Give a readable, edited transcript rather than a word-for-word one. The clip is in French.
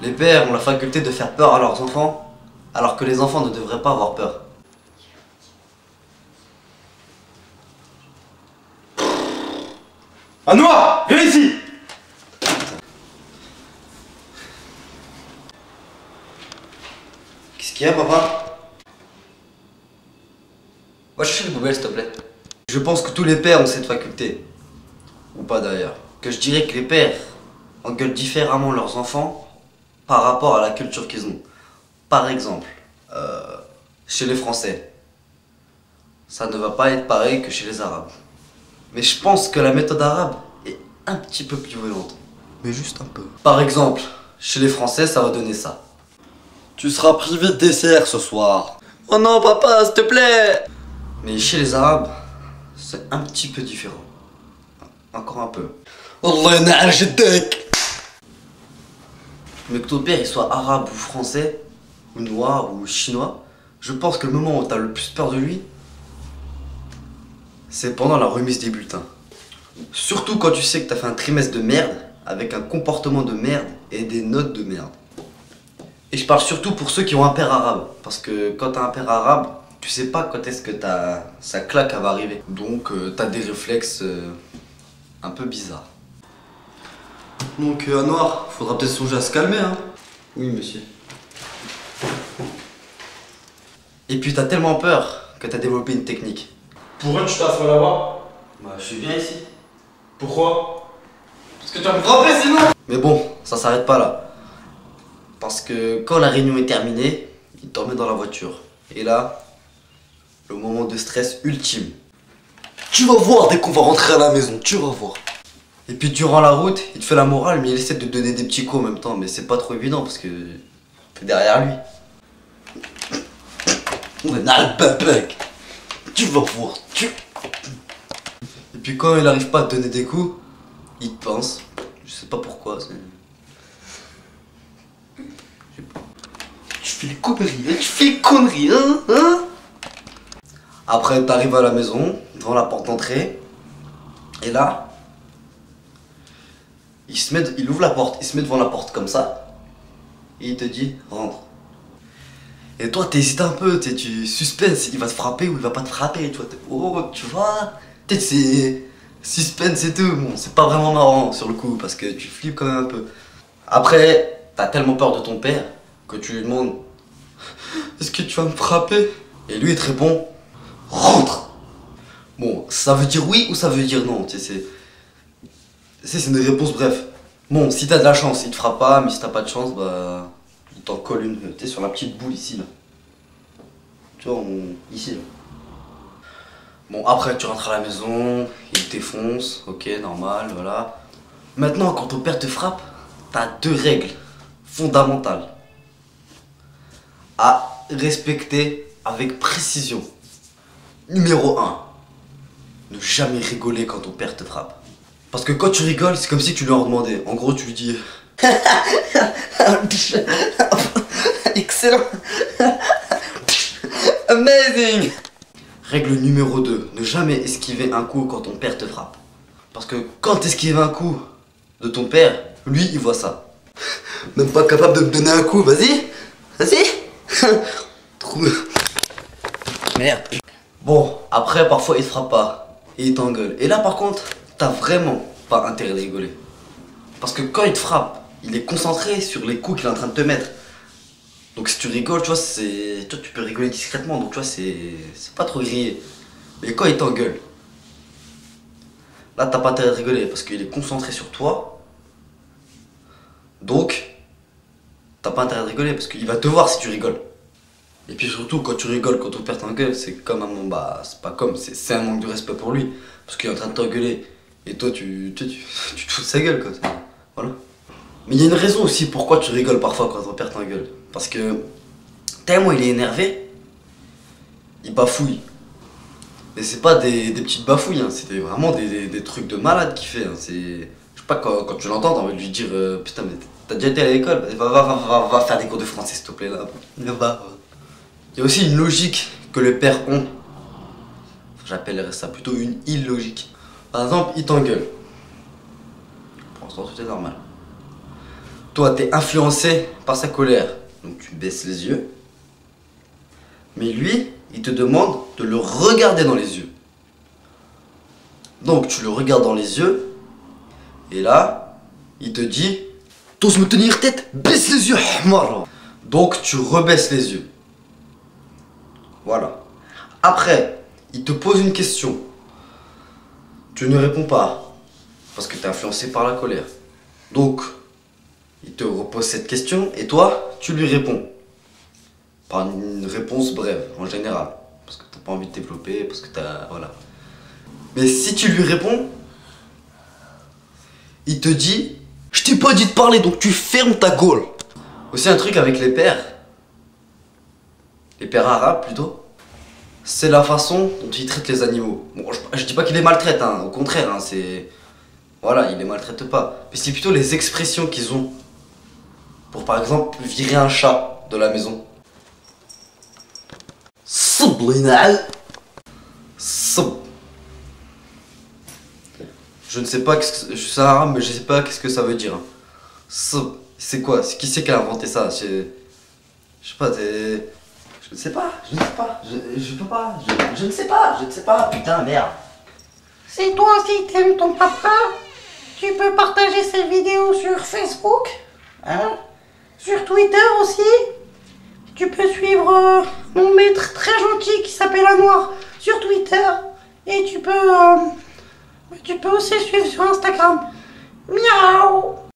Les pères ont la faculté de faire peur à leurs enfants, alors que les enfants ne devraient pas avoir peur. Anouar, viens ici! Qu'est-ce qu'il y a, papa? Va chercher les poubelles, s'il te plaît. Je pense que tous les pères ont cette faculté. Ou pas d'ailleurs. Que je dirais que les pères engueulent différemment leurs enfants par rapport à la culture qu'ils ont. Par exemple, chez les Français, ça ne va pas être pareil que chez les Arabes. Mais je pense que la méthode arabe est un petit peu plus violente. Mais juste un peu. Par exemple, chez les Français, ça va donner ça. Tu seras privé de dessert ce soir. Oh non, papa, s'il te plaît! Mais chez les Arabes, c'est un petit peu différent. Encore un peu. Allah ya'nar jaddak. Mais que ton père il soit arabe ou français, ou noir ou chinois, je pense que le moment où t'as le plus peur de lui, c'est pendant la remise des bulletins. Surtout quand tu sais que t'as fait un trimestre de merde, avec un comportement de merde et des notes de merde. Et je parle surtout pour ceux qui ont un père arabe, parce que quand t'as un père arabe, tu sais pas quand est-ce que sa claque elle va arriver. Donc t'as des réflexes un peu bizarres. Donc Anouar, faudra peut-être songer à se calmer, hein. Oui, monsieur. Et puis t'as tellement peur que t'as développé une technique. Pourquoi tu t'assois là-bas? Bah je suis bien ici. Pourquoi? Parce que tu vas me frapper sinon! Mais bon, ça s'arrête pas là. Parce que quand la réunion est terminée, il t'emmène dans la voiture. Et là, le moment de stress ultime. Tu vas voir dès qu'on va rentrer à la maison, tu vas voir. Et puis durant la route, il te fait la morale, mais il essaie de te donner des petits coups en même temps. Mais c'est pas trop évident parce que t'es derrière lui. Tu vas voir, Et puis quand il arrive pas à te donner des coups, il te pince. Je sais pas pourquoi. Tu fais les conneries, hein, tu fais les conneries, hein. Après, t'arrives à la maison, devant la porte d'entrée, et là, il ouvre la porte, il se met devant la porte comme ça, et il te dit rentre. Et toi, t'hésites un peu, tu suspense, il va te frapper ou il va pas te frapper, tu vois, peut-être c'est suspense et tout, bon, c'est pas vraiment marrant sur le coup, parce que tu flippes quand même un peu. Après, t'as tellement peur de ton père que tu lui demandes est-ce que tu vas me frapper? Et lui il te répond rentre. Bon, ça veut dire oui ou ça veut dire non, c'est une réponse bref. Bon, si t'as de la chance, il te frappe pas, mais si t'as pas de chance, bah il t'en colle une, tu sais, sur la petite boule ici là. Tu vois, ici là. Bon, après tu rentres à la maison, il t'effonce, ok, normal, voilà. Maintenant, quand ton père te frappe, t'as deux règles fondamentales à respecter avec précision. Numéro 1, ne jamais rigoler quand ton père te frappe. Parce que quand tu rigoles, c'est comme si tu lui en demandais. En gros, tu lui dis excellent, amazing. Règle numéro 2, ne jamais esquiver un coup quand ton père te frappe. Parce que quand tu esquives un coup de ton père, lui il voit ça. Même pas capable de me donner un coup, vas-y. Merde. Bon, après parfois il te frappe pas et il t'engueule. Et là par contre, t'as vraiment pas intérêt de rigoler. Parce que quand il te frappe, il est concentré sur les coups qu'il est en train de te mettre. Donc si tu rigoles, tu vois, tu peux rigoler discrètement, donc tu vois, c'est pas trop grillé. Mais quand il t'engueule, là t'as pas intérêt de rigoler parce qu'il est concentré sur toi. Donc, t'as pas intérêt de rigoler parce qu'il va te voir si tu rigoles. Et puis surtout, quand tu rigoles, quand ton père t'engueule, c'est comme un c'est pas comme, c'est un manque de respect pour lui. Parce qu'il est en train de t'engueuler. Et toi, tu te fous de sa gueule, quoi. Voilà. Mais il y a une raison aussi pourquoi tu rigoles parfois quand ton père t'engueule. Parce que, tellement il est énervé, il bafouille. Et c'est pas des petites bafouilles, hein. C'était vraiment des trucs de malade qu'il fait. Hein. Je sais pas, quand tu l'entends, t'as envie de lui dire putain, mais t'as déjà été à l'école? Va faire des cours de français, s'il te plaît, là. Va. Il y a aussi une logique que les pères ont. J'appellerais ça plutôt une illogique. Par exemple, il t'engueule. Pour l'instant, tout est normal. toi, t'es influencé par sa colère. Donc tu baisses les yeux. Mais lui, il te demande de le regarder dans les yeux. Donc tu le regardes dans les yeux. Et là, il te dit, t'oses me tenir tête, baisse les yeux, Hamar. Donc tu rebaisses les yeux. Voilà. Après, il te pose une question. Tu ne réponds pas. Parce que tu es influencé par la colère. Donc, il te repose cette question et toi, tu lui réponds. Par une réponse brève, en général. Parce que tu n'as pas envie de développer, parce que tu as... Voilà. Mais si tu lui réponds, il te dit, je t'ai pas dit de parler, donc tu fermes ta gueule. Aussi un truc avec les pères arabes plutôt, c'est la façon dont ils traitent les animaux. Bon, je dis pas qu'ils les maltraitent, hein, au contraire, hein, c'est... Voilà, ils les maltraitent pas. Mais c'est plutôt les expressions qu'ils ont. Pour par exemple, virer un chat de la maison. Sublinal. Sub. Je ne sais pas, je suis arabe, mais je sais pas qu'est-ce que ça veut dire. Sub. C'est quoi? Qui c'est qui a inventé ça? Je sais pas, c'est... Je ne sais pas, je peux pas, je ne sais pas, putain, merde. Si toi aussi t'aimes ton papa, tu peux partager cette vidéo sur Facebook, hein, sur Twitter aussi. Tu peux suivre mon maître très gentil qui s'appelle Anouar sur Twitter. Et tu peux aussi suivre sur Instagram. Miaou.